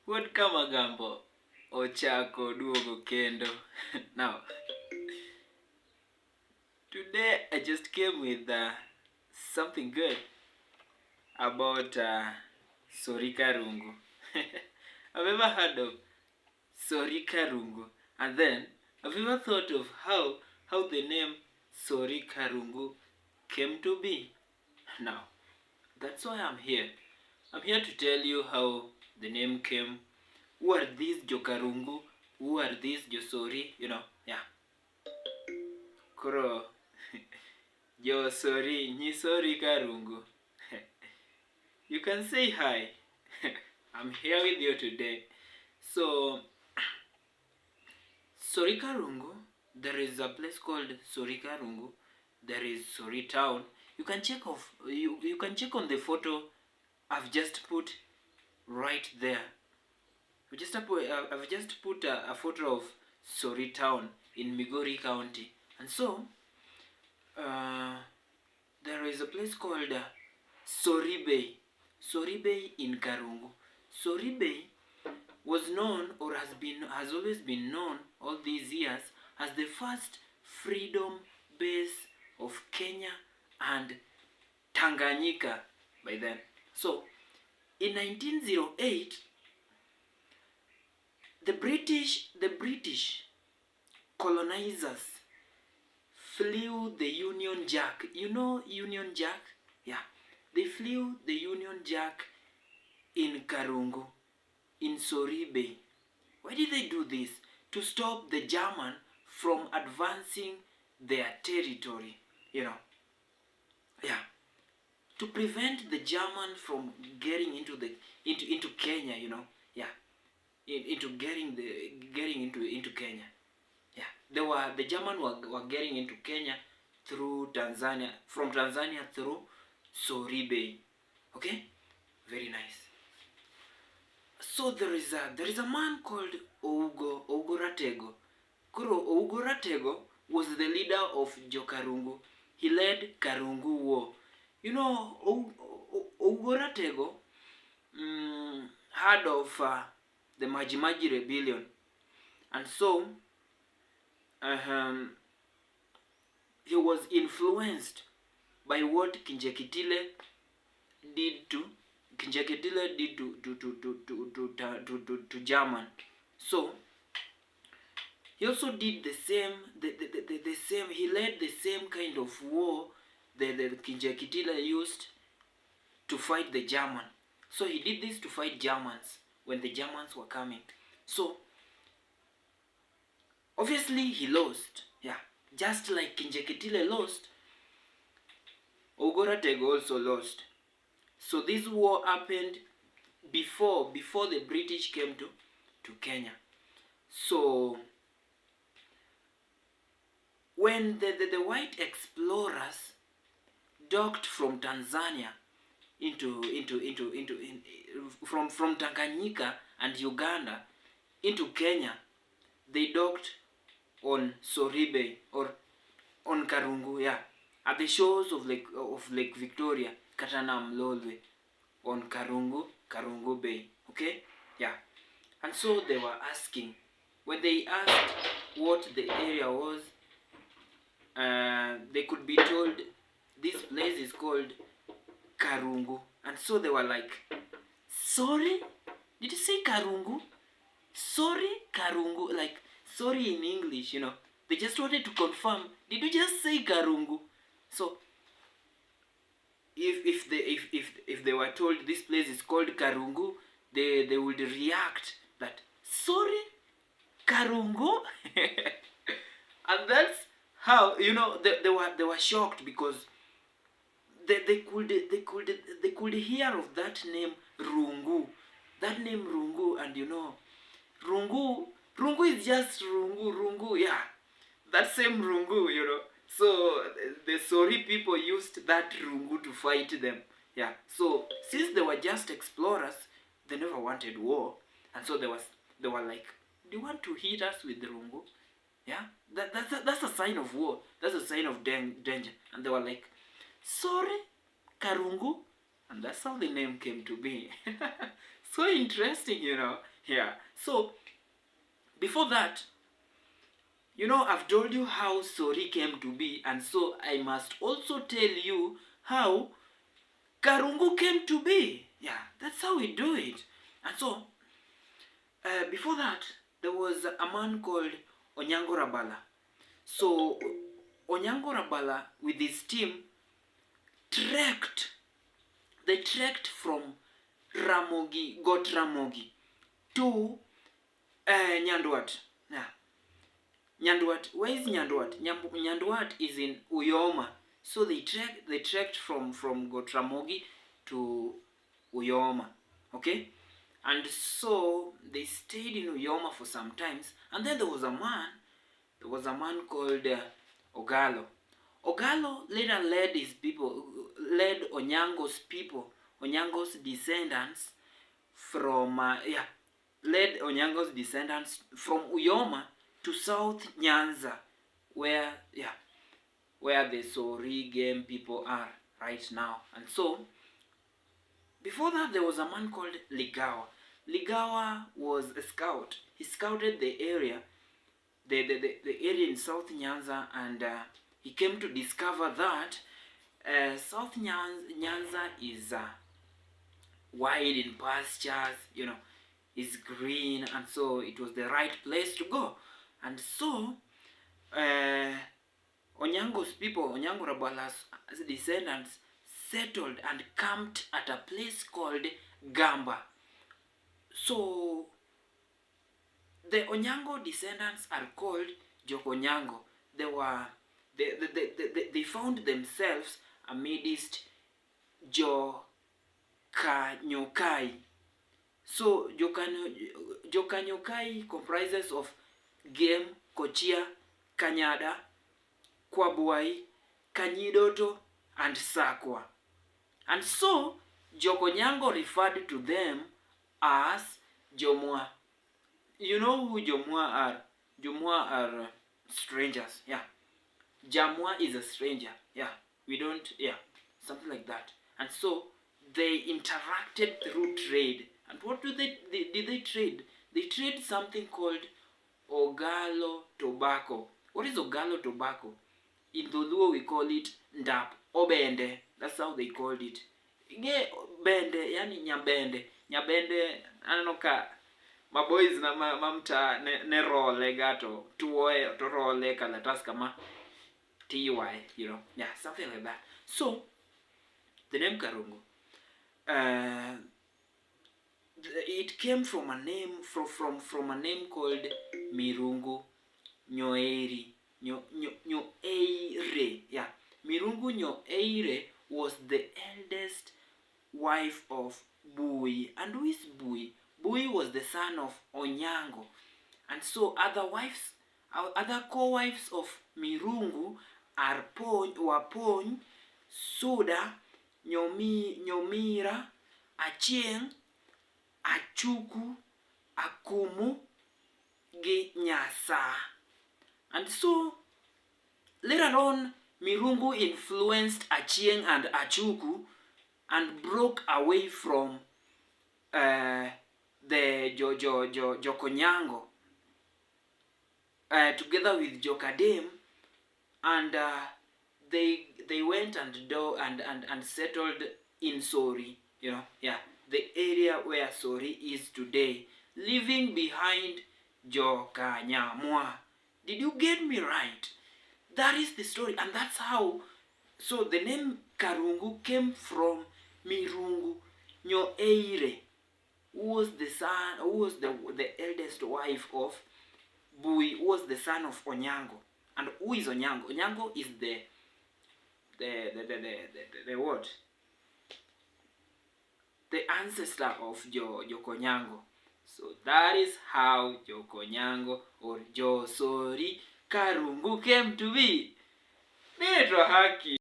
What Kamagambo Ochako Duogo Kendo. Now, today I just came with something good about Sori Karungu. Have you ever heard of Sori Karungu? And then, have you ever thought of how the name Sori Karungu came to be? Now, that's why I'm here. I'm here to tell you how the name came. Who are these Jokarungu? Who are these Josori? Yeah. Kuro Josori Nyisori Karungu. You can say hi. I'm here with you today. So, Sori Karungu, there is a place called Sori Karungu. There is Sori Town. You can check on the photo I've just put right there. I've just put a photo of Sori Town in Migori County. And so, there is a place called Sori Bay. Sori Bay in Karungu. Sori Bay was known, or has always been known all these years, as the first freedom base of Kenya and Tanganyika by then. So, in 1908, the British colonizers flew the Union Jack. You know Union Jack? Yeah. They flew the Union Jack in Karungu, in Sori Bay. Why did they do this? To stop the German from advancing their territory, Yeah. To prevent the German from getting into Kenya, Yeah. Getting into Kenya. Yeah. The German were getting into Kenya through Tanzania, from Tanzania through Sori Bay. Okay? Very nice. So there is a man called Ougo Ratego. Kuro Ougo Ratego was the leader of Jokarungu. He led Karungu War. You know, Ougo Ratego heard of the Majimaji Rebellion. And so, he was influenced by what Kinjekitile did to German. So he also did the same. He led the same kind of war that Kinjekitile used to fight the German. So he did this to fight Germans when the Germans were coming. So obviously he lost. Yeah, just like Kinjekitile lost, Ougo Ratego also lost. So this war happened before the British came to Kenya. So when the white explorers docked from Tanzania from Tanganyika and Uganda into Kenya, they docked on Sori Bay, or on Karungu, yeah, at the shores of Lake Victoria, Katanam Lolwe, on Karungu Bay. Okay? Yeah. And so they were asking, when they asked what the area was, they could be told this place is called Karungu. And so they were like, sorry? Did you say Karungu? Sorry, Karungu? Like, sorry in English, They just wanted to confirm, did you just say Karungu? So, if they were told this place is called Karungu, they would react that, sorry, Karungu? And that's how, they were shocked, because they could hear of that name Rungu. That name Rungu, and Rungu is just Rungu, yeah. That same Rungu, So the Sori people used that Rungu to fight them. Yeah. So since they were just explorers, they never wanted war. And so they were like, do you want to hit us with the Rungu? Yeah. That's a sign of war. That's a sign of danger. And they were like, sorry, Karungu? And that's how the name came to be. So interesting, Yeah. So, before that, I've told you how Sori came to be, and so I must also tell you how Karungu came to be. Yeah, that's how we do it. And so, before that, there was a man called Onyango Rabala. So, Onyango Rabala, with his team, they trekked from Got Ramogi to Nyandwat. Yeah. Nyandwat, where is Nyandwat? Nyandwat is in Uyoma. So they trekked from Got Ramogi to Uyoma. Okay? And so they stayed in Uyoma for some times. And then there was a man called Ogalo. Ogalo later led Onyango's descendants led Onyango's descendants from Uyoma to South Nyanza, where the Sori game people are right now. And so, before that, there was a man called Ligawa. Ligawa was a scout. He scouted the area, the area in South Nyanza, and he came to discover that South Nyanza is wide in pastures, is green, and so it was the right place to go. And so, Onyango Rabala's descendants settled and camped at a place called Gamba. So, the Onyango descendants are called Jokonyango. They found themselves amidst Jokanyokai. So, Jokanyokai comprises of Game, Kochia, Kanyada, Kwabuai, Kanyidoto, and Sakwa. And so, Jokonyango referred to them as Jomua. You know who Jomua are? Jomua are strangers. Yeah. Jamua is a stranger. Yeah. Something like that. And so, they interacted through trade. And what did they trade? They trade something called Ogalo tobacco. What is Ogalo tobacco? In the Luo we call it Ndap Obende. That's how they called it. Bende, yani nyabende. Nyabende, anoka maboys na mamta ne role gato. Tuoe to role kalatas kama TY, Yeah, something like that. So, the name Karungu, it came from a name from a name called Mirungu Nyoeri. Nyoeire. Yeah. Mirungu Nyoeire was the eldest wife of Bui. And who is Bui? Bui was the son of Onyango. And so other co-wives of Mirungu are Wapony, Suda, Nyomira, Achieng, Achuku, Akumu, Nyasa. And so, later on, Mirungu influenced Achieng and Achuku and broke away from the Jokonyango together with Jokadem, and they went and settled in Sori, the area where Sori is today, leaving behind Jokanyamwa. Did you get me right? That is the story, and that's how. So the name Karungu came from Mirungu Nyoeire, who was the eldest wife of Bui, who was the son of Onyango. And who is Onyango? Onyango is the what? The ancestor of Jokonyango. So that is how Jokonyango or Sori Karungu came to be. Haki.